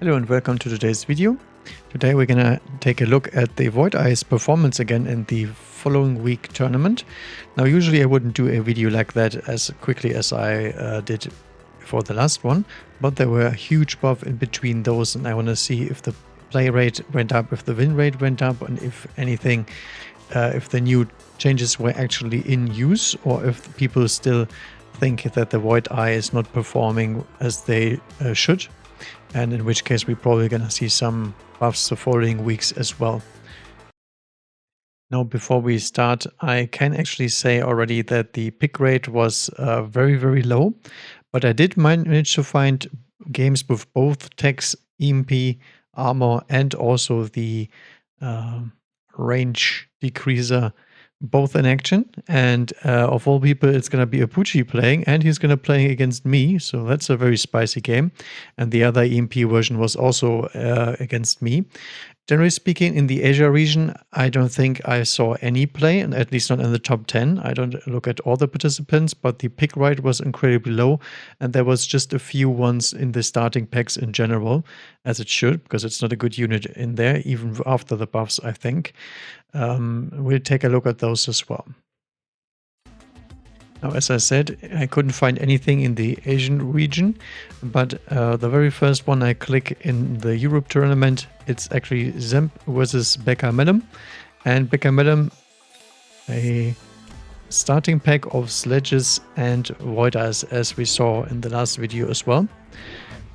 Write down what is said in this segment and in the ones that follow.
Hello and welcome to today's video. Today we're gonna take a look at the Void Eye's performance again in the following week tournament. Now usually I wouldn't do a video like that as quickly as I did for the last one, but there were a huge buff in between those and I want to see if the play rate went up, if the win rate went up, and if anything, if the new changes were actually in use, or if people still think that the Void Eye is not performing as they should. And in which case we're probably going to see some buffs the following weeks as well. Now before we start, I can actually say already that the pick rate was very low, but I did manage to find games with both techs, EMP, armor, and also the range decreaser both in action, and of all people it's going to be Apooche playing, and he's going to play against me, so that's a very spicy game. And the other EMP version was also against me. Generally speaking, in the Asia region, I don't think I saw any play, and at least not in the top 10. I don't look at all the participants, but the pick rate was incredibly low, and there was just a few ones in the starting packs in general, as it should, because it's not a good unit in there, even after the buffs, I think. We'll take a look at those as well. Now, as I said, I couldn't find anything in the Asian region, but the very first one I click in the Europe tournament, it's actually Dzemp versus mechabellum. And mechabellum, a starting pack of sledges and void eyes, as we saw in the last video as well.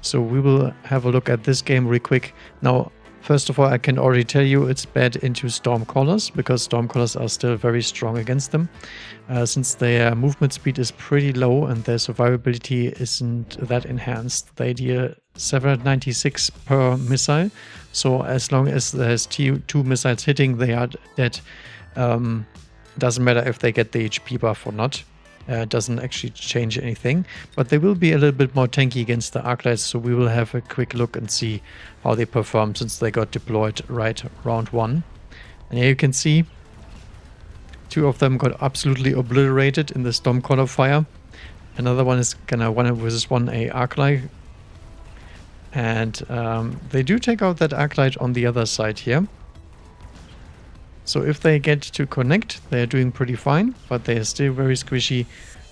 So we will have a look at this game real quick. Now, first of all, I can already tell you it's bad into Stormcallers, because Stormcallers are still very strong against them, since their movement speed is pretty low and their survivability isn't that enhanced. They deal 796 per missile, so as long as there's two missiles hitting, they are dead. Doesn't matter if they get the HP buff or not. Doesn't actually change anything, but they will be a little bit more tanky against the Arclights, so we will have a quick look and see how they perform since they got deployed right round one. And here you can see two of them got absolutely obliterated in the Stormcaller fire. Another one is gonna 1v1 a Arclight, and they do take out that Arclight on the other side here. So if they get to connect, they're doing pretty fine, but they're still very squishy,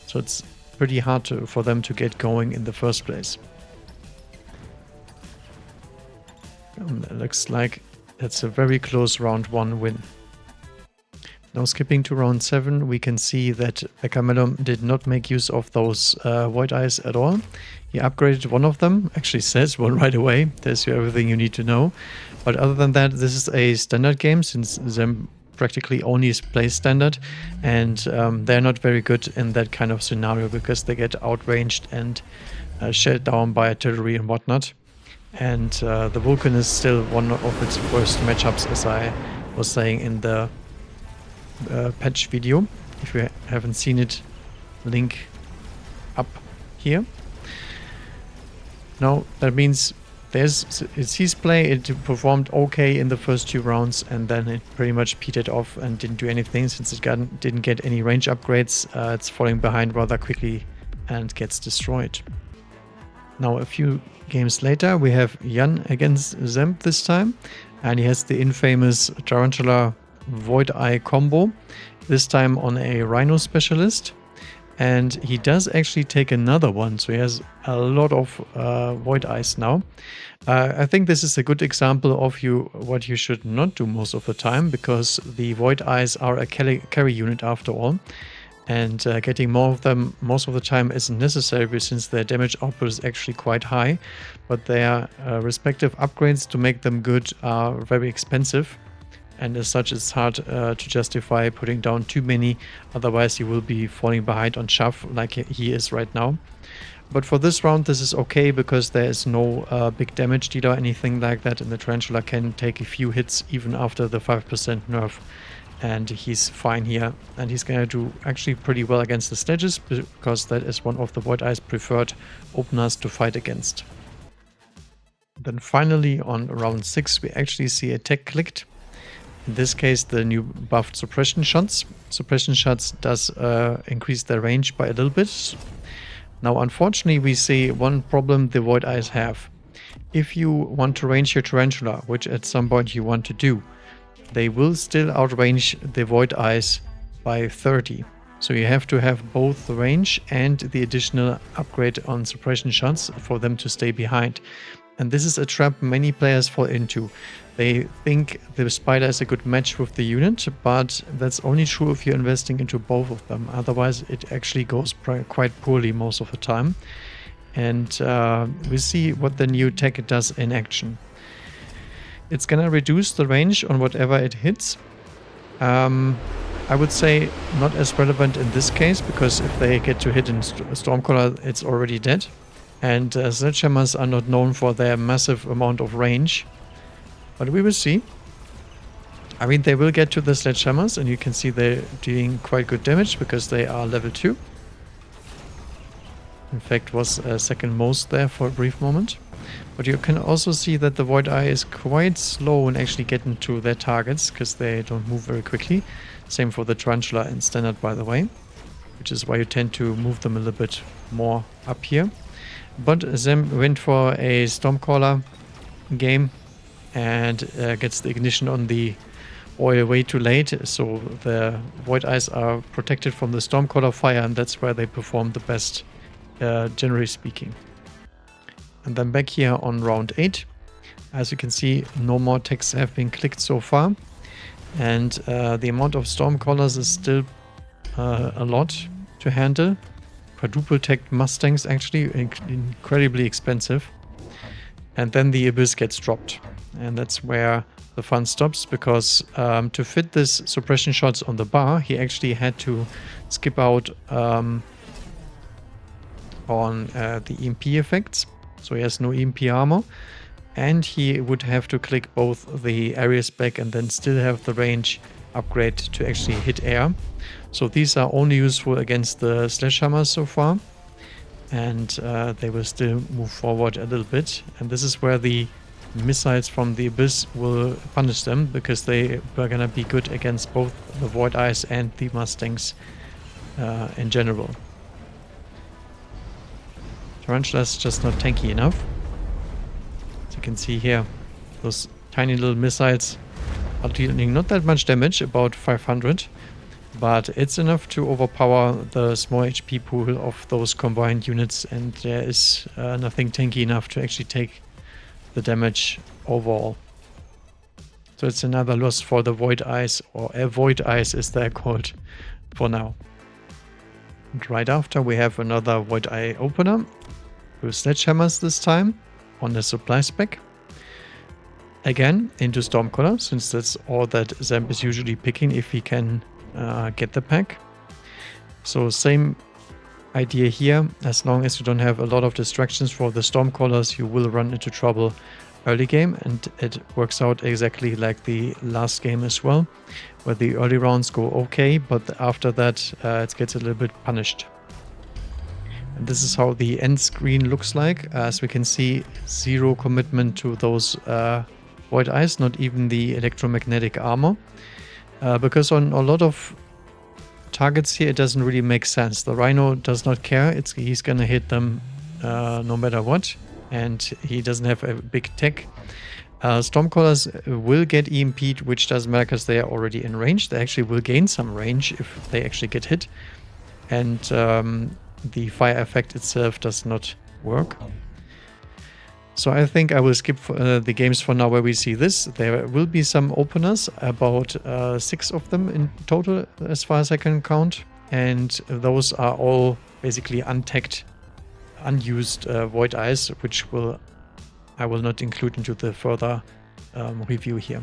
so it's pretty hard for them to get going in the first place. It looks like that's a very close round one win. Now skipping to round 7, we can see that mechabellum did not make use of those Void Eyes at all. He upgraded one of them, actually says one right away, tells you everything you need to know. But other than that, this is a standard game, since Dzemp practically only plays standard, and they're not very good in that kind of scenario because they get outranged and shelled down by artillery and whatnot. And the Vulcan is still one of its worst matchups, as I was saying in the patch video. If you haven't seen it, link up here. Now that means it's his play. It performed okay in the first 2 rounds, and then it pretty much petered off and didn't do anything since it didn't get any range upgrades. It's falling behind rather quickly and gets destroyed. Now a few games later, we have Jan against Dzemp this time, and he has the infamous Tarantula Void Eye combo, this time on a Rhino specialist. And he does actually take another one, so he has a lot of Void Eyes now. I think this is a good example of what you should not do most of the time, because the Void Eyes are a carry unit after all. And getting more of them most of the time isn't necessary, since their damage output is actually quite high. But their respective upgrades to make them good are very expensive. And as such, it's hard to justify putting down too many, otherwise you will be falling behind on shove like he is right now. But for this round, this is okay, because there is no big damage dealer or anything like that, and the Tarantula can take a few hits even after the 5% nerf. And he's fine here, and he's going to do actually pretty well against the sledges, because that is one of the Void Eye's preferred openers to fight against. Then finally on round 6, we actually see a tech clicked. In this case, the new buffed suppression shots. Suppression shots does increase their range by a little bit. Now, unfortunately, we see one problem the Void Eyes have. if you want to range your Tarantula, which at some point you want to do, they will still outrange the Void Eyes by 30. So you have to have both the range and the additional upgrade on suppression shots for them to stay behind. And this is a trap many players fall into. They think the Spider is a good match with the unit, but that's only true if you're investing into both of them. Otherwise, it actually goes quite poorly most of the time. And we see what the new tech does in action. It's gonna reduce the range on whatever it hits. I would say not as relevant in this case, because if they get to hit in Stormcaller, it's already dead. And sledgehammers are not known for their massive amount of range. But we will see. I mean, they will get to the sledgehammers, and you can see they're doing quite good damage because they are level 2. In fact, was second most there for a brief moment. But you can also see that the Void Eye is quite slow in actually getting to their targets, because they don't move very quickly. Same for the Tarantula in Standard, by the way, which is why you tend to move them a little bit more up here. But Dzemp went for a Stormcaller game and gets the ignition on the oil way too late, so the Void Eyes are protected from the Stormcaller fire, and that's where they perform the best, generally speaking. And then back here on round 8, as you can see, no more techs have been clicked so far, and the amount of Stormcallers is still a lot to handle. Quadruple tech Mustangs actually incredibly expensive. And then the Abyss gets dropped. And that's where the fun stops, because to fit this suppression shots on the bar, he actually had to skip out on the EMP effects. So he has no EMP armor. And he would have to click both the area spec and then still have the range upgrade to actually hit air. So these are only useful against the sledgehammers so far, and they will still move forward a little bit. And this is where the missiles from the Abyss will punish them, because they were gonna be good against both the Void Eyes and the Mustangs in general. Tarantula's just not tanky enough. As you can see here, those tiny little missiles are dealing not that much damage, about 500. But it's enough to overpower the small HP pool of those combined units, and there is nothing tanky enough to actually take the damage overall. So it's another loss for the Void Eyes, or Void Eyes as they're called for now. And right after, we have another Void Eye Opener with sledgehammers this time on the supply spec. Again into Stormcaller, since that's all that Dzemp is usually picking if he can get the pack. So same idea here. As long as you don't have a lot of distractions for the Stormcallers, you will run into trouble early game, and it works out exactly like the last game as well, where the early rounds go okay, but after that it gets a little bit punished. And this is how the end screen looks like. As we can see, zero commitment to those Void Eyes, not even the electromagnetic armor. Because on a lot of targets here, it doesn't really make sense. The Rhino does not care. He's gonna hit them no matter what, and he doesn't have a big tech. Stormcallers will get EMP'd, which doesn't matter because they are already in range. They actually will gain some range if they actually get hit. And the fire effect itself does not work. So I think I will skip the games for now where we see this. There will be some openers, about 6 of them in total as far as I can count. And those are all basically untagged, unused Void Eyes, which I will not include into the further review here.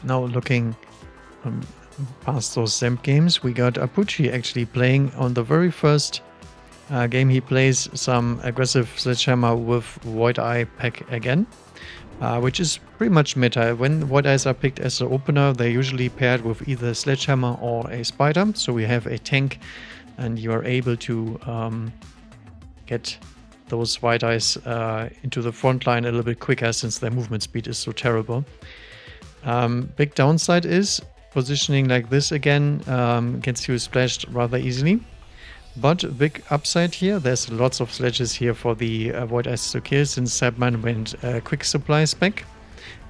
Now looking past those Dzemp games, we got Apooche actually playing on the very first game he plays some aggressive sledgehammer with Void Eye pack again, which is pretty much meta. When Void Eyes are picked as an opener, they're usually paired with either a sledgehammer or a spider, so we have a tank and you are able to get those Void Eyes into the front line a little bit quicker, since their movement speed is so terrible. Big downside is positioning like this again gets you splashed rather easily. But a big upside here, there's lots of sledges here for the Void Eyes to kill since Sapman went quick supply spec.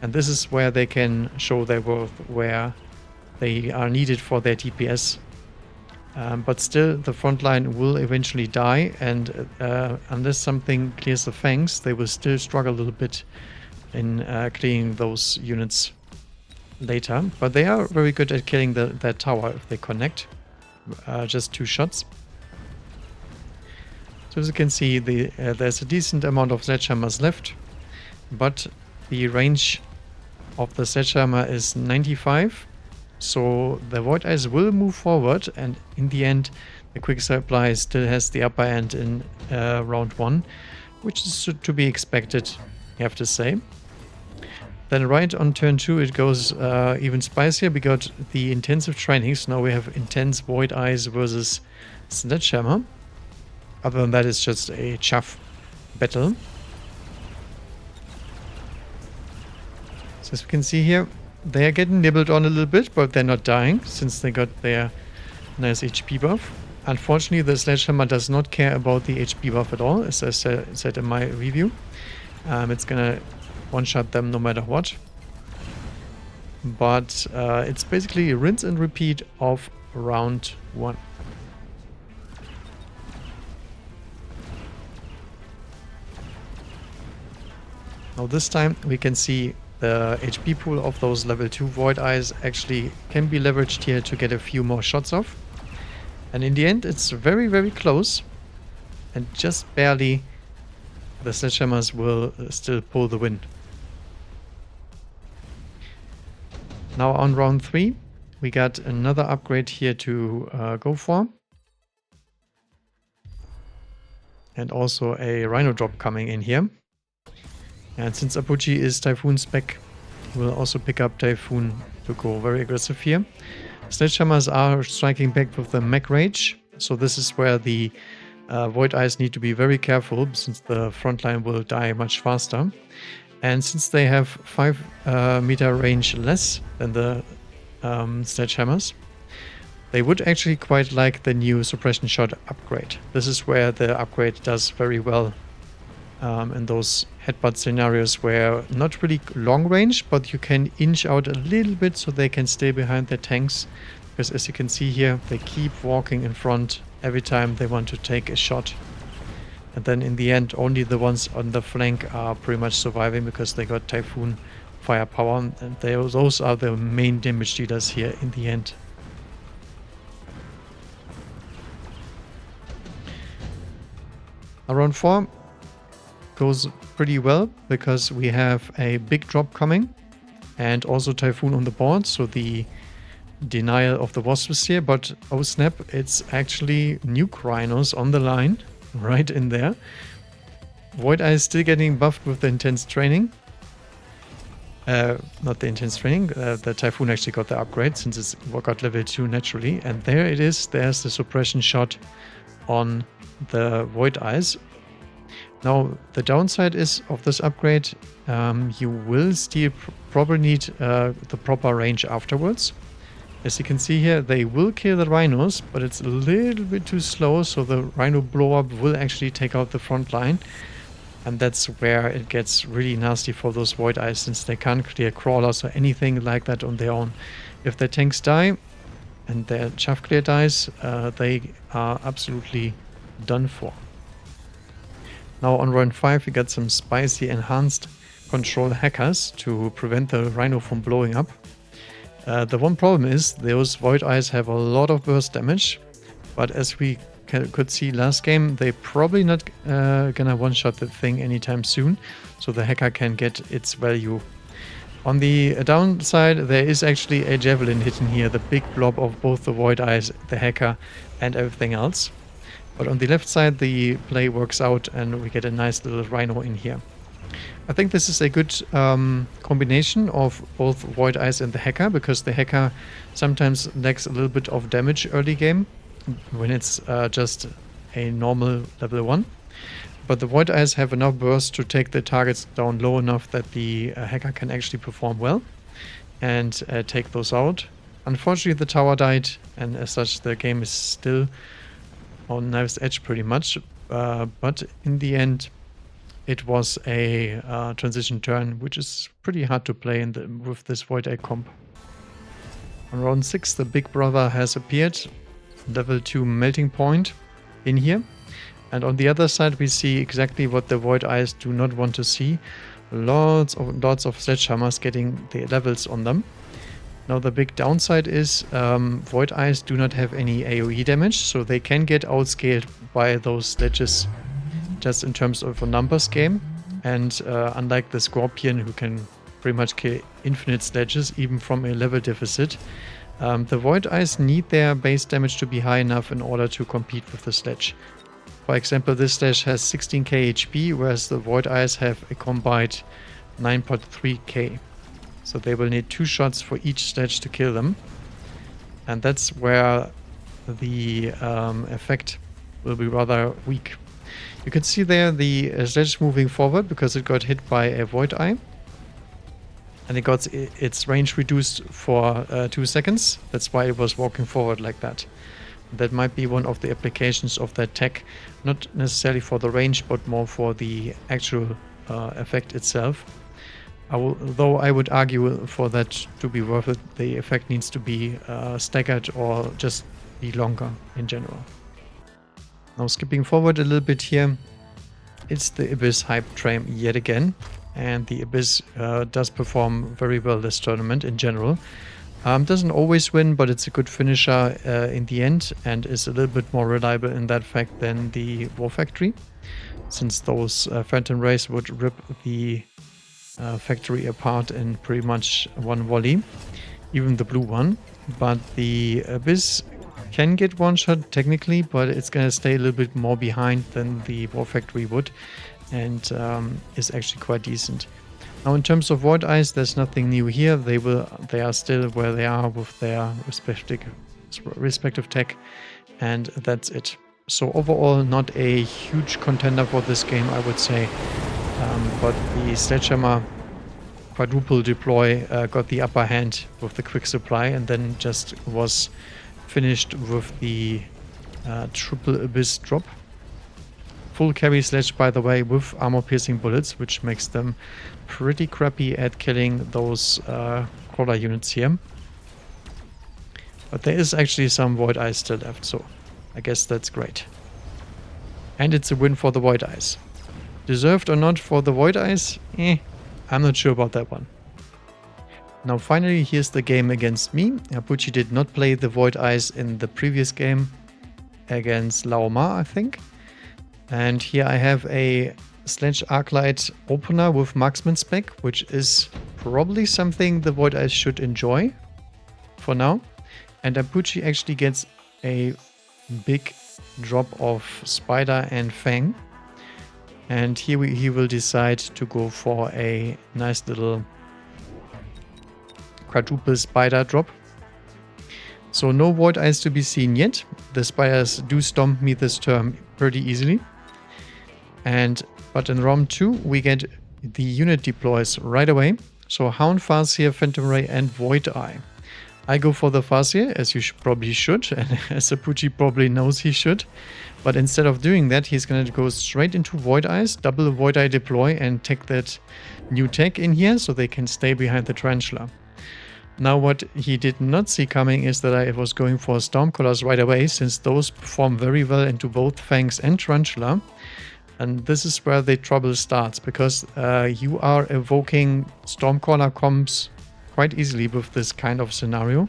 And this is where they can show their worth, where they are needed for their DPS. But still, the front line will eventually die, and unless something clears the fangs, they will still struggle a little bit in clearing those units later. But they are very good at killing that tower if they connect. Just 2 shots. So as you can see, there's a decent amount of sledgehammers left, but the range of the sledgehammer is 95. So the Void Eyes will move forward, and in the end, the quick supply still has the upper end in round 1, which is to be expected, you have to say. Then right on turn 2, it goes even spicier. We got the intensive training, so now we have intense Void Eyes versus Sledgehammer. Other than that, it's just a chaff battle. So as we can see here, they are getting nibbled on a little bit, but they're not dying since they got their nice HP buff. Unfortunately, the Sledgehammer does not care about the HP buff at all, as I said in my review. It's gonna one-shot them no matter what. But it's basically a rinse and repeat of round 1. Now this time we can see the HP pool of those level 2 Void Eyes actually can be leveraged here to get a few more shots off. And in the end, it's very, very close. And just barely the Sledgehammers will still pull the win. Now on round 3, we got another upgrade here to go for. And also a Rhino drop coming in here. And since Apooche is Typhoon spec, we'll also pick up Typhoon to go very aggressive here. Sledgehammers are striking back with the mech rage, so this is where the Void Eyes need to be very careful, since the front line will die much faster. And since they have 5 meter range less than the Sledgehammers, they would actually quite like the new suppression shot upgrade. This is where the upgrade does very well in those headbutt scenarios where not really long range, but you can inch out a little bit so they can stay behind their tanks. Because as you can see here, they keep walking in front every time they want to take a shot. And then in the end, only the ones on the flank are pretty much surviving because they got Typhoon firepower. And those are the main damage dealers here in the end. Round 4 goes pretty well because we have a big drop coming and also Typhoon on the board, so the denial of the Wasp is here, but oh snap, it's actually nuke Rhinos on the line right in there. Void Eye is still getting buffed with the intense training. Not the intense training, the Typhoon actually got the upgrade since it's got level 2 naturally, and there it is, there's the suppression shot on the Void Eyes. Now, the downside is of this upgrade, you will still probably need the proper range afterwards. As you can see here, they will kill the Rhinos, but it's a little bit too slow, so the Rhino blow-up will actually take out the front line. And that's where it gets really nasty for those Void Eyes, since they can't clear crawlers or anything like that on their own. If their tanks die, and their chaff clear dies, they are absolutely done for. Now on round 5 we got some spicy enhanced control hackers to prevent the Rhino from blowing up. The one problem is those Void Eyes have a lot of burst damage, but as we could see last game, they probably not gonna one-shot the thing anytime soon, so the hacker can get its value. On the downside, there is actually a javelin hidden here, the big blob of both the Void Eyes, the hacker, and everything else. But on the left side, the play works out and we get a nice little Rhino in here. I think this is a good combination of both Void Eyes and the hacker, because the hacker sometimes lacks a little bit of damage early game when it's just a normal level 1. But the Void Eyes have enough burst to take the targets down low enough that the hacker can actually perform well and take those out. Unfortunately, the tower died, and as such the game is still on knife's edge pretty much, but in the end it was a transition turn, which is pretty hard to play with this Void Eye comp. On round 6 the big brother has appeared, level 2 melting point in here, and on the other side we see exactly what the Void Eyes do not want to see. Lots of sledgehammers getting the levels on them. Now the big downside is Void Eyes do not have any AoE damage, so they can get outscaled by those sledges just in terms of a numbers game. And unlike the Scorpion, who can pretty much kill infinite sledges even from a level deficit, the Void Eyes need their base damage to be high enough in order to compete with the sledge. For example, this sledge has 16k HP, whereas the Void Eyes have a combined 9.3k. So they will need 2 shots for each sledge to kill them. And that's where the effect will be rather weak. You can see there the sledge moving forward because it got hit by a Void Eye. And it got its range reduced for 2 seconds. That's why it was walking forward like that. That might be one of the applications of that tech. Not necessarily for the range, but more for the actual effect itself. Though I would argue for that to be worth it, the effect needs to be staggered or just be longer in general. Now skipping forward a little bit here, it's the Abyss hype train yet again. And the Abyss does perform very well this tournament in general. Doesn't always win, but it's a good finisher in the end and is a little bit more reliable in that fact than the War Factory, since those Phantom Rays would rip the factory apart in pretty much one volley, even the blue one. But the Abyss can get one shot technically, but it's gonna stay a little bit more behind than the War Factory would, and is actually quite decent. Now in terms of Void Eyes, there's nothing new here. They are still where they are with their respective tech, and that's it. So overall, not a huge contender for this game, I would say. But the Sledgehammer Quadruple deploy got the upper hand with the quick supply, and then just was finished with the Triple Abyss drop. Full carry sledge, by the way, with armor-piercing bullets, which makes them pretty crappy at killing those crawler units here. But there is actually some Void Eyes still left, so I guess that's great. And it's a win for the Void Eyes. Deserved or not for the Void Eyes? I'm not sure about that one. Now finally, here's the game against me. Apooche did not play the Void Eyes in the previous game against Laoma, I think. And here I have a Sledge Arclight opener with marksman spec, which is probably something the Void Eyes should enjoy for now. And Apooche actually gets a big drop of Spider and Fang. And here he will decide to go for a nice little Quadruple Spider drop. So no Void Eyes to be seen yet. The Spiders do stomp me this turn pretty easily. But in round 2 we get the unit deploys right away. So Hound, Farseer, Phantom Ray and Void Eye. I go for the Farseer, as you probably should, and as Apooche probably knows he should. But instead of doing that, he's going to go straight into Void Eyes, double Void Eye deploy and take that new tech in here so they can stay behind the Tarantula. Now what he did not see coming is that I was going for Stormcallers right away, since those perform very well into both Fangs and Tarantula. And this is where the trouble starts, because you are evoking Stormcaller combs quite easily with this kind of scenario.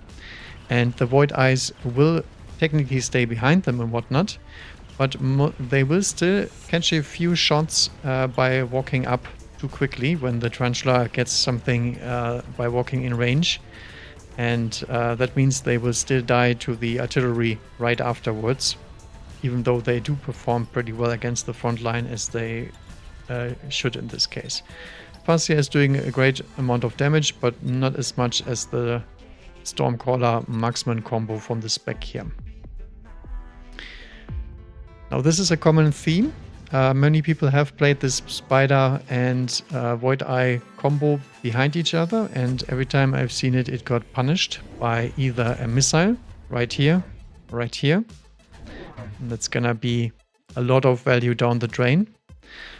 And the Void Eyes will technically stay behind them and whatnot, but they will still catch a few shots by walking up too quickly when the Tarantula gets something by walking in range. And that means they will still die to the artillery right afterwards, even though they do perform pretty well against the front line, as they should in this case. Farseer is doing a great amount of damage, but not as much as the Stormcaller marksman combo from the spec here. Now this is a common theme. Many people have played this Spider and Void Eye combo behind each other, and every time I've seen it, it got punished by either a missile right here, And that's gonna be a lot of value down the drain.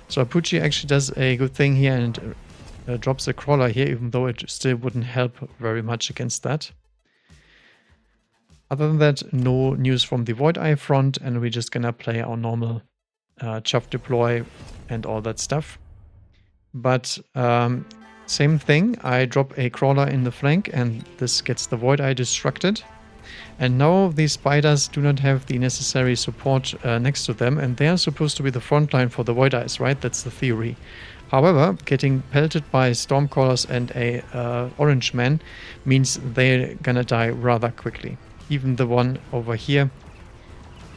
So Apooche actually does a good thing here and drops a crawler here, even though it still wouldn't help very much against that. Other than that, no news from the Void Eye front, and we're just gonna play our normal chuff deploy and all that stuff. But same thing, I drop a crawler in the flank and this gets the Void Eye destructed. And now these spiders do not have the necessary support next to them, and they are supposed to be the front line for the Void Eyes, right? That's the theory. However, getting pelted by Stormcallers and a Orange Man means they're gonna die rather quickly. Even the one over here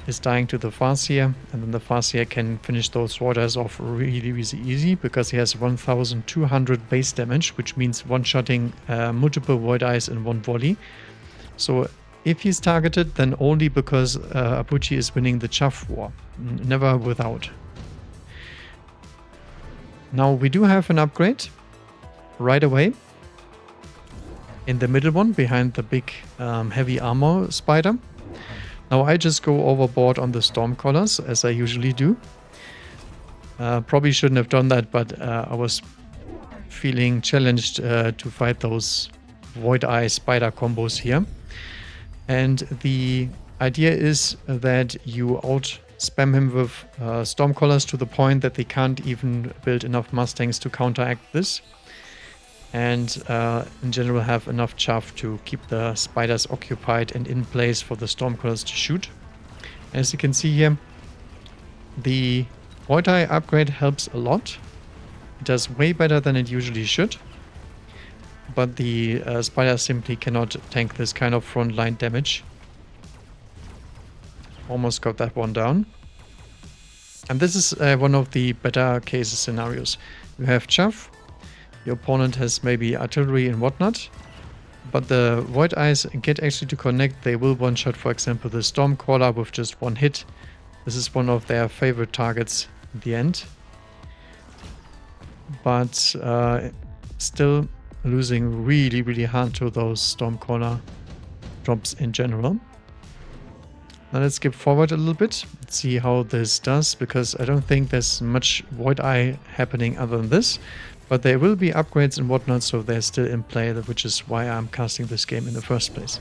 is dying to the Farseer, and then the Farseer can finish those Void Eyes off really easy because he has 1200 base damage, which means one-shotting multiple Void Eyes in one volley. So if he's targeted, then only because Apooche is winning the chuff war, never without. Now we do have an upgrade right away in the middle one behind the big heavy armor spider. Now I just go overboard on the Stormcallers as I usually do. Probably shouldn't have done that, but I was feeling challenged to fight those Void Eye spider combos here. And the idea is that you out-spam him with Stormcallers to the point that they can't even build enough Mustangs to counteract this. And in general have enough chaff to keep the spiders occupied and in place for the Stormcallers to shoot. As you can see here, the Void Eye upgrade helps a lot. It does way better than it usually should. But the spider simply cannot tank this kind of frontline damage. Almost got that one down. And this is one of the better cases scenarios. You have chaff, your opponent has maybe artillery and whatnot, but the Void Eyes get actually to connect. They will one-shot, for example, the Stormcaller with just one hit. This is one of their favorite targets in the end. But still losing really hard to those Stormcaller drops in general. Now let's skip forward a little bit. Let's see how this does, because I don't think there's much Void Eye happening other than this. But there will be upgrades and whatnot, so they're still in play, which is why I'm casting this game in the first place.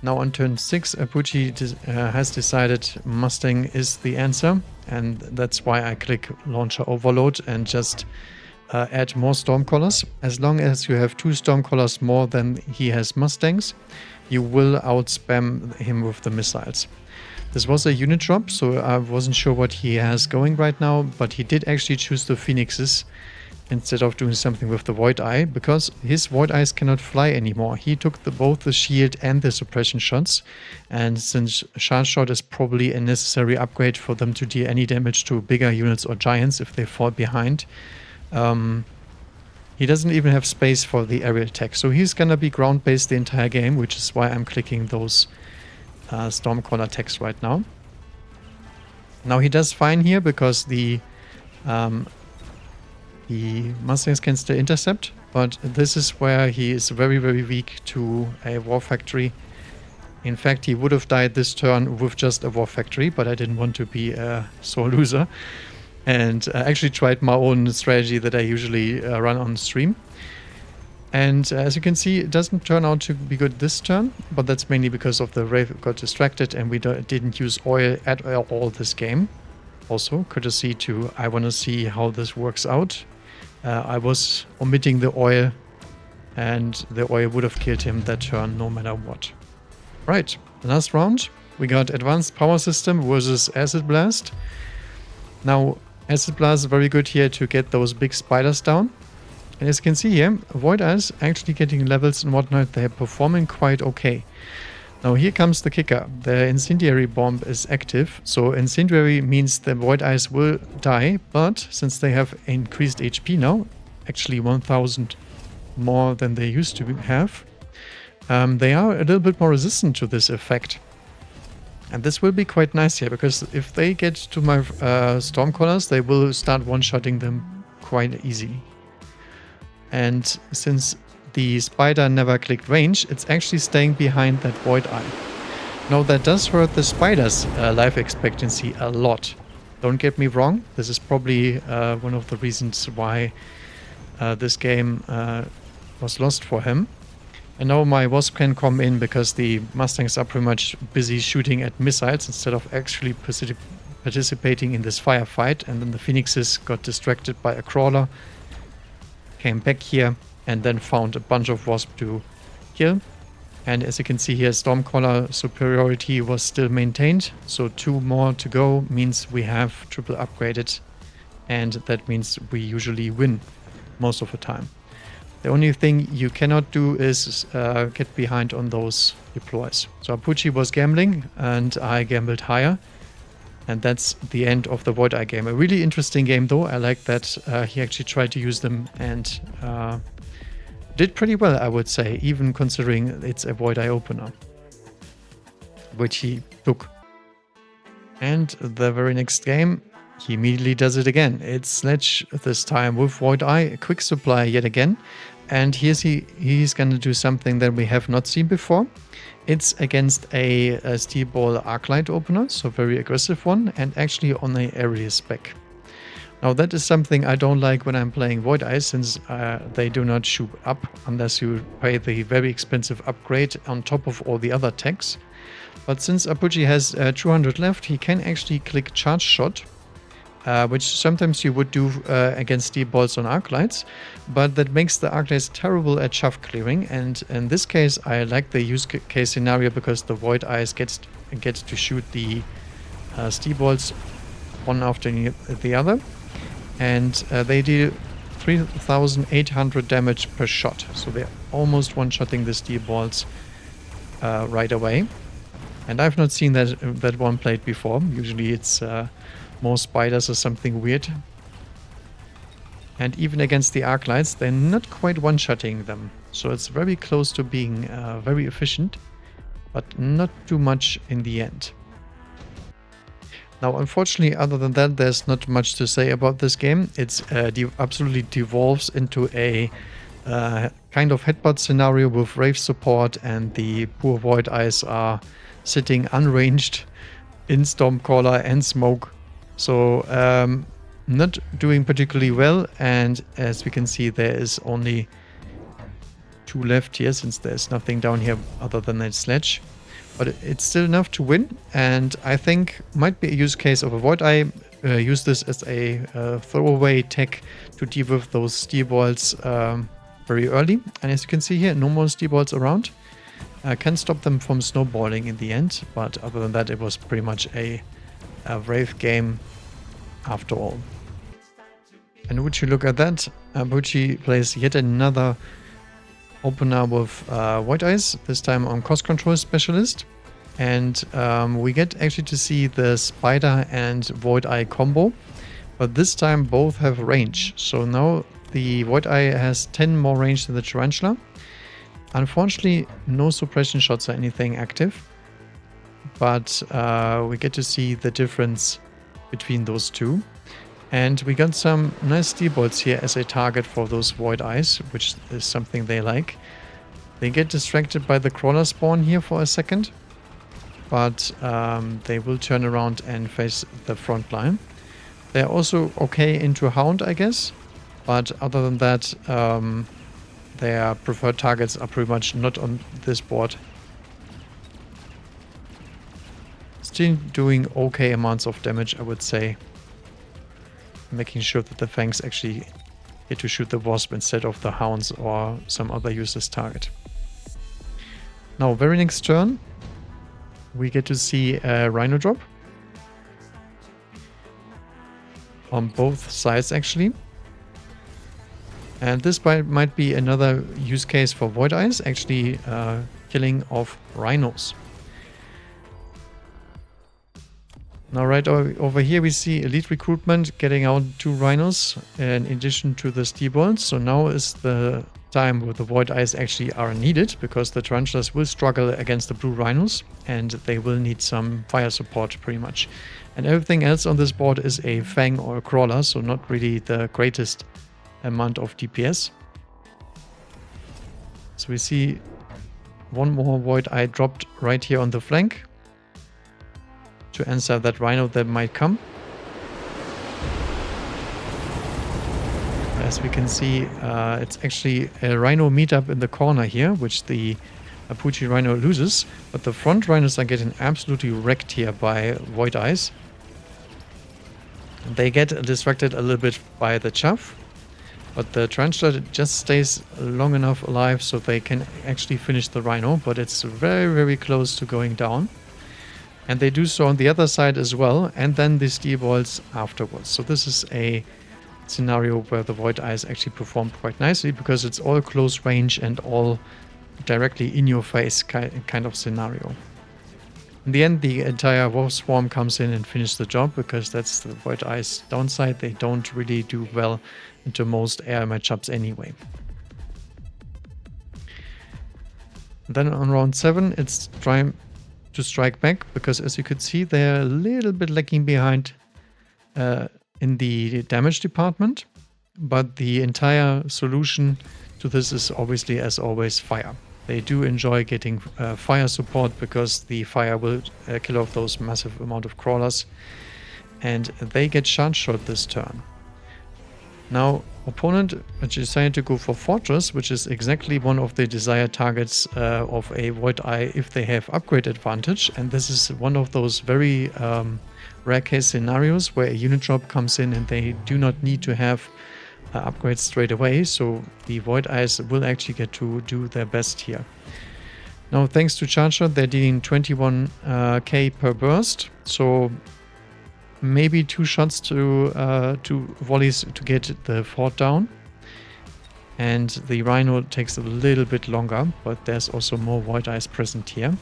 Now on turn 6, Apooche has decided Mustang is the answer, and that's why I click Launcher Overload and just add more Stormcallers. As long as you have 2 Stormcallers more than he has Mustangs, you will outspam him with the missiles. This was a unit drop, so I wasn't sure what he has going right now, but he did actually choose the Phoenixes instead of doing something with the Void Eye, because his Void Eyes cannot fly anymore. He took both the shield and the suppression shots, and since charge shot is probably a necessary upgrade for them to deal any damage to bigger units or giants if they fall behind, he doesn't even have space for the aerial attack. So he's gonna be ground-based the entire game, which is why I'm clicking those Stormcaller attacks right now. Now he does fine here because the Mustangs can still intercept, but this is where he is very weak to a War Factory. In fact, he would have died this turn with just a War Factory, but I didn't want to be a sore loser. And actually tried my own strategy that I usually run on stream. And as you can see, it doesn't turn out to be good this turn, but that's mainly because of the Wraith got distracted and we didn't use oil at all this game. Also, courtesy to I want to see how this works out. I was omitting the oil, and the oil would have killed him that turn no matter what. Right, last round. We got Advanced Power System versus Acid Blast. Now, Acid Blast is very good here to get those big spiders down. And as you can see here, Void Eyes actually getting levels and whatnot, they're performing quite okay. Now here comes the kicker. The Incendiary Bomb is active, so Incendiary means the Void Eyes will die, but since they have increased HP now, actually 1000 more than they used to have, they are a little bit more resistant to this effect. And this will be quite nice here, because if they get to my Stormcallers, they will start one-shotting them quite easily. And since the spider never clicked range, it's actually staying behind that Void Eye. Now that does hurt the spider's life expectancy a lot. Don't get me wrong, this is probably one of the reasons why this game was lost for him. And now my wasp can come in because the mustangs are pretty much busy shooting at missiles instead of actually participating in this firefight. And then the phoenixes got distracted by a crawler, came back here, and then found a bunch of wasp to kill. And as you can see here, Stormcaller superiority was still maintained. So 2 more to go means we have triple upgraded. And that means we usually win most of the time. The only thing you cannot do is get behind on those deploys. So Apooche was gambling and I gambled higher. And that's the end of the Void Eye game. A really interesting game though. I like that he actually tried to use them and did pretty well, I would say, even considering it's a Void Eye opener, which he took. And the very next game, he immediately does it again. It's Sledge, this time with Void Eye, a quick supply yet again. And he's going to do something that we have not seen before. It's against a Steel Ball Arclight opener, so very aggressive one, and actually on a area spec. Now that is something I don't like when I'm playing Void Eye, since they do not shoot up unless you pay the very expensive upgrade on top of all the other techs. But since Apooche has 200 left, he can actually click Charge Shot, which sometimes you would do against Steel Balls on Arclights, but that makes the Arclights terrible at shaft clearing. And in this case, I like the use case scenario because the Void Eyes gets to shoot the Steel Balls one after the other. And they deal 3,800 damage per shot. So they're almost one-shotting the Steel Balls right away. And I've not seen that one played before. Usually it's more spiders or something weird. And even against the Arclights, they're not quite one-shotting them. So it's very close to being very efficient, but not too much in the end. Now, unfortunately, other than that, there's not much to say about this game. It's absolutely devolves into a kind of headbutt scenario with Wraith support, and the poor Void Eyes are sitting unranged in Stormcaller and Smoke. So, not doing particularly well, and as we can see, there is only 2 left here, since there's nothing down here other than that Sledge. But it's still enough to win, and I think might be a use case of a Void Eye. Use this as a throwaway tech to deal with those Steel Balls very early. And as you can see here, no more Steel Balls around. Can stop them from snowballing in the end, but other than that, it was pretty much a Wraith game after all. And would you look at that? Apooche plays yet another opener with Void Eyes, this time on Cost Control Specialist. And we get actually to see the Spider and Void Eye combo, but this time both have range. So now the Void Eye has 10 more range than the Tarantula. Unfortunately, no suppression shots or anything active, but we get to see the difference between those two. And we got some nice Steel Balls here as a target for those Void Eyes, which is something they like. They get distracted by the crawler spawn here for a second, but they will turn around and face the front line. They're also okay into Hound, I guess, but other than that, their preferred targets are pretty much not on this board. Still doing okay amounts of damage, I would say. Making sure that the Fangs actually get to shoot the Wasp instead of the Hounds or some other useless target. Now, very next turn, we get to see a Rhino drop. On both sides, actually. And this might be another use case for Void Eyes, actually killing of Rhinos. Now right over here we see Elite Recruitment getting out 2 Rhinos in addition to the Steel Balls. So now is the time where the Void Eyes actually are needed, because the Tarantulas will struggle against the Blue Rhinos and they will need some fire support pretty much. And everything else on this board is a Fang or a Crawler, so not really the greatest amount of DPS. So we see one more Void Eye dropped right here on the flank. to answer that rhino that might come. As we can see, it's actually a rhino meetup in the corner here, which the Apooche rhino loses, but the front rhinos are getting absolutely wrecked here by Void Eyes. They get distracted a little bit by the chaff, but the tarantula just stays long enough alive so they can actually finish the rhino, but it's very, very close to going down. And they do so on the other side as well, and then the steel balls afterwards. So this is a scenario where the Void Eyes actually performed quite nicely, because it's all close range and all directly in your face kind of scenario. In the end, the entire wolf swarm comes in and finishes the job, because that's the Void Eyes downside. They don't really do well into most air matchups anyway. Then on round 7, it's trying to strike back, because as you could see, they're a little bit lagging behind in the damage department, but the entire solution to this is obviously, as always, fire. They do enjoy getting fire support, because the fire will kill off those massive amount of crawlers, and they get charge shot this turn. Now, opponent decided to go for Fortress, which is exactly one of the desired targets of a Void Eye if they have upgrade advantage, and this is one of those very rare case scenarios where a unit drop comes in and they do not need to have upgrades straight away, so the Void Eyes will actually get to do their best here. Now, thanks to charge shot, they're dealing 21k per burst, so maybe 2 shots to volleys to get the fort down. And the rhino takes a little bit longer, but there's also more Void Eyes present here.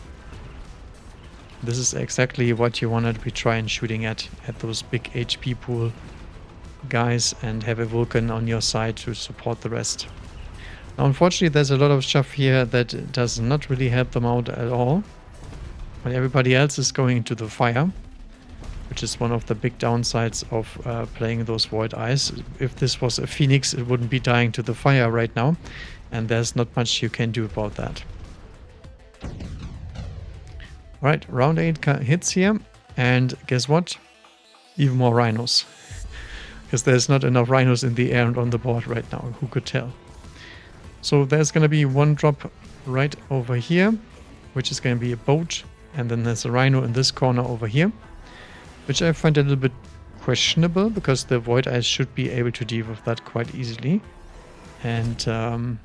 This is exactly what you want to be trying shooting at those big HP pool guys, and have a Vulcan on your side to support the rest. Now, unfortunately, there's a lot of stuff here that does not really help them out at all. But everybody else is going into the fire, which is one of the big downsides of playing those Void Eyes. If this was a Phoenix, it wouldn't be dying to the fire right now, and there's not much you can do about that. Alright, round 8 hits here, and guess what? Even more rhinos. Because there's not enough rhinos in the air and on the board right now, who could tell? So there's going to be one drop right over here, which is going to be a boat, and then there's a rhino in this corner over here, which I find a little bit questionable, because the Void Eyes should be able to deal with that quite easily. And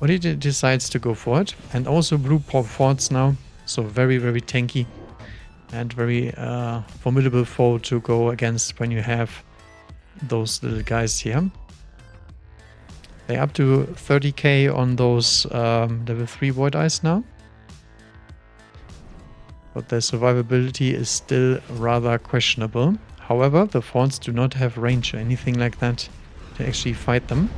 but he decides to go for it, and also blue forts now, so very, very tanky and very formidable foe to go against when you have those little guys here. They're up to 30k on those level 3 Void Eyes now. But their survivability is still rather questionable. However, the Fawns do not have range or anything like that to actually fight them.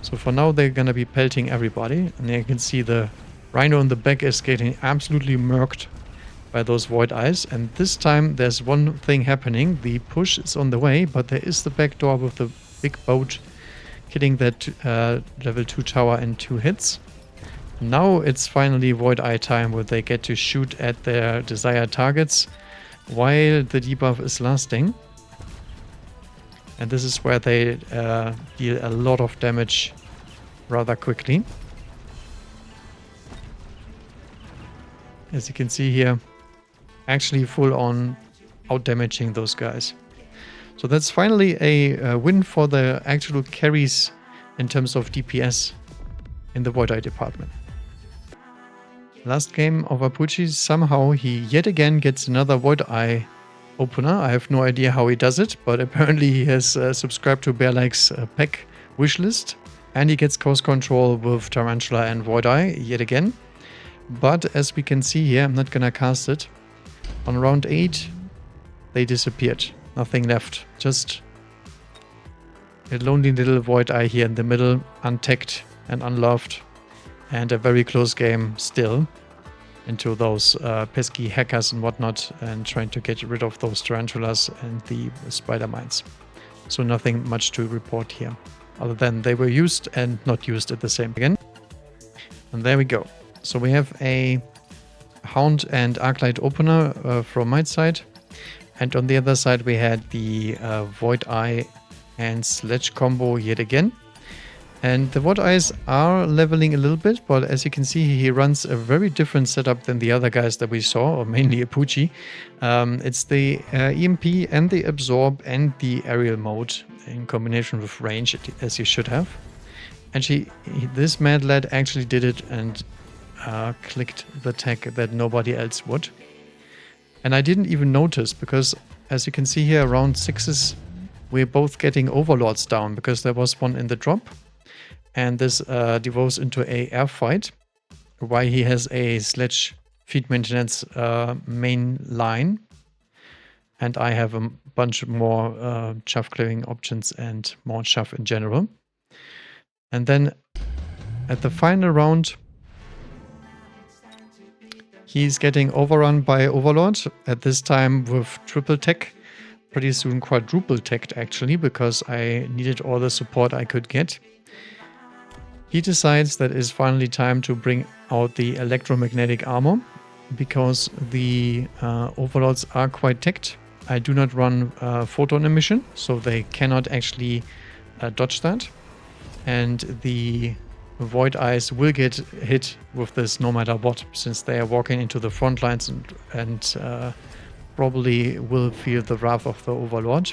So for now, they're going to be pelting everybody. And you can see the Rhino in the back is getting absolutely murked by those Void Eyes. And this time, there's one thing happening. The push is on the way, but there is the back door with the big boat killing that level 2 tower in 2 hits. Now it's finally Void Eye time, where they get to shoot at their desired targets while the debuff is lasting. And this is where they deal a lot of damage rather quickly. As you can see here, actually full on out damaging those guys. So that's finally a win for the actual carries in terms of DPS in the Void Eye department. Last game of Apooche, somehow he yet again gets another Void Eye opener. I have no idea how he does it, but apparently he has subscribed to Bearlike's pack wishlist, and he gets coast control with Tarantula and Void Eye yet again. But as we can see here, I'm not gonna cast it. On round 8, they disappeared. Nothing left. Just a lonely little Void Eye here in the middle, untagged and unloved. And a very close game still into those pesky hackers and whatnot, and trying to get rid of those tarantulas and the spider mines. So nothing much to report here, other than they were used and not used at the same again. And there we go. So we have a Hound and Arclight Opener from my side. And on the other side we had the Void Eye and Sledge combo yet again. And the Void Eyes are leveling a little bit, but as you can see, he runs a very different setup than the other guys that we saw, or mainly Apooche. It's the EMP and the Absorb and the Aerial mode in combination with range, as you should have. And this mad lad actually did it and clicked the tech that nobody else would. And I didn't even notice, because as you can see here, around 6s, we're both getting Overlords down, because there was one in the drop. And this devolves into a air fight, why he has a Sledge feed maintenance main line. And I have a bunch more chaff clearing options and more chaff in general. And then at the final round, he's getting overrun by Overlord, at this time with triple tech. Pretty soon quadruple teched actually, because I needed all the support I could get. He decides that it's finally time to bring out the electromagnetic armor, because the Overlords are quite teched. I do not run photon emission, so they cannot actually dodge that. And the Void Eyes will get hit with this no matter what, since they are walking into the front lines and probably will feel the wrath of the Overlord.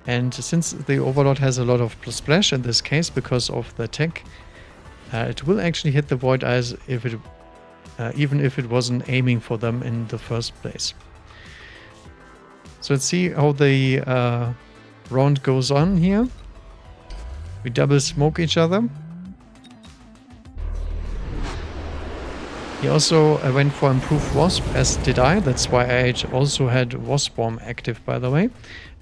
And since the Overlord has a lot of splash in this case because of the tech, it will actually hit the Void Eyes if it, even if it wasn't aiming for them in the first place. So let's see how the round goes on here. We double smoke each other. He also went for Improved Wasp, as did I. That's why I also had Wasp Bomb active, by the way.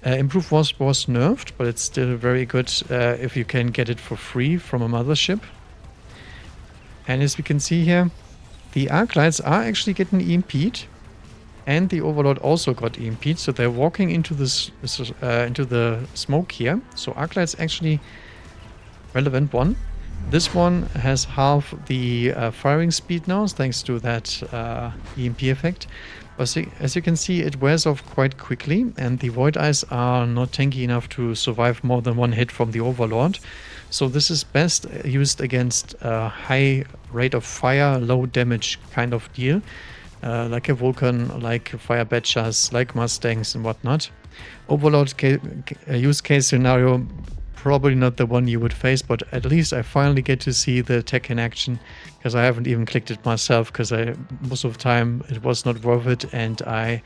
Improved Wasp was nerfed, but it's still very good if you can get it for free from a mothership. And as we can see here, the Arclights are actually getting EMP'd, and the Overlord also got EMP'd, so they're walking into this into the smoke here. So Arclight's actually relevant one. This one has half the firing speed now, thanks to that EMP effect. But as you can see, it wears off quite quickly, and the Void Eyes are not tanky enough to survive more than one hit from the Overlord. So this is best used against a high rate of fire, low damage kind of deal. Like a Vulcan, like Fire Badgers, like Mustangs and whatnot. Overlord use case scenario, probably not the one you would face, but at least I finally get to see the tech in action, because I haven't even clicked it myself, because most of the time it was not worth it, and I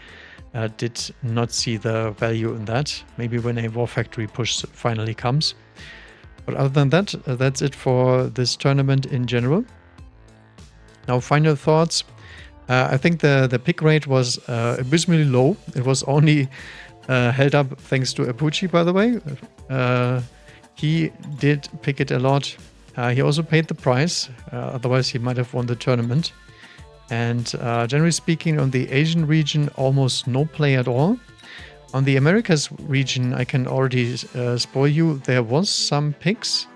did not see the value in that. Maybe when a War Factory push finally comes. But other than that, that's it for this tournament in general. Now, final thoughts. I think the pick rate was abysmally low. It was only held up thanks to Apooche, by the way. He did pick it a lot. He also paid the price, otherwise he might have won the tournament. And generally speaking, on the Asian region, almost no play at all. On the Americas region, I can already spoil you, there was some picks.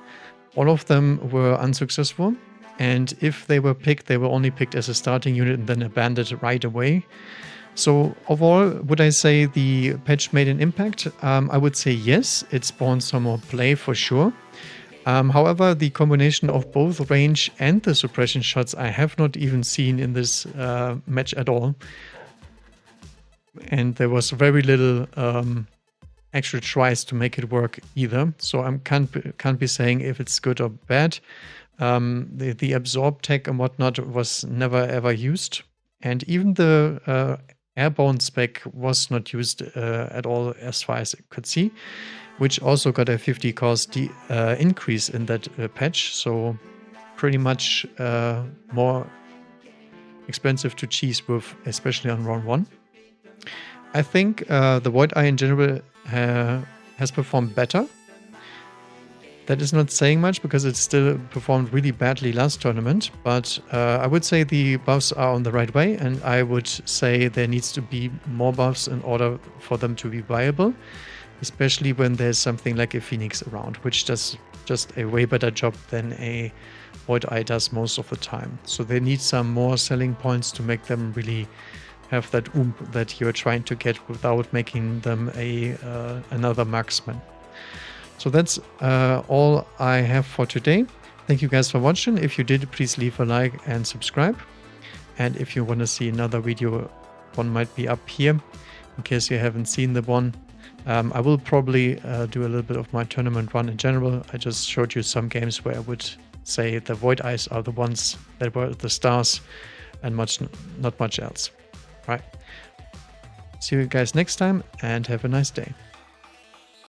All of them were unsuccessful. And if they were picked, they were only picked as a starting unit and then abandoned right away. So overall, would I say the patch made an impact? I would say yes, it spawned some more play for sure. However, the combination of both range and the suppression shots I have not even seen in this match at all. And there was very little actual tries to make it work either. So I can't be saying if it's good or bad. The absorb tech and whatnot was never ever used. And even the airborne spec was not used at all as far as I could see, which also got a 50 cost increase in that patch. So pretty much more expensive to cheese with, especially on round 1. I think the Void Eye in general has performed better. That is not saying much because it still performed really badly last tournament, but I would say the buffs are on the right way, and I would say there needs to be more buffs in order for them to be viable, especially when there's something like a Phoenix around, which does just a way better job than a Void Eye does most of the time. So they need some more selling points to make them really have that oomph that you're trying to get without making them another marksman. So that's all I have for today. Thank you guys for watching. If you did, please leave a like and subscribe. And if you want to see another video, one might be up here in case you haven't seen the one. I will probably do a little bit of my tournament run in general. I just showed you some games where I would say the Void Eyes are the ones that were the stars and not much else. Right. See you guys next time and have a nice day.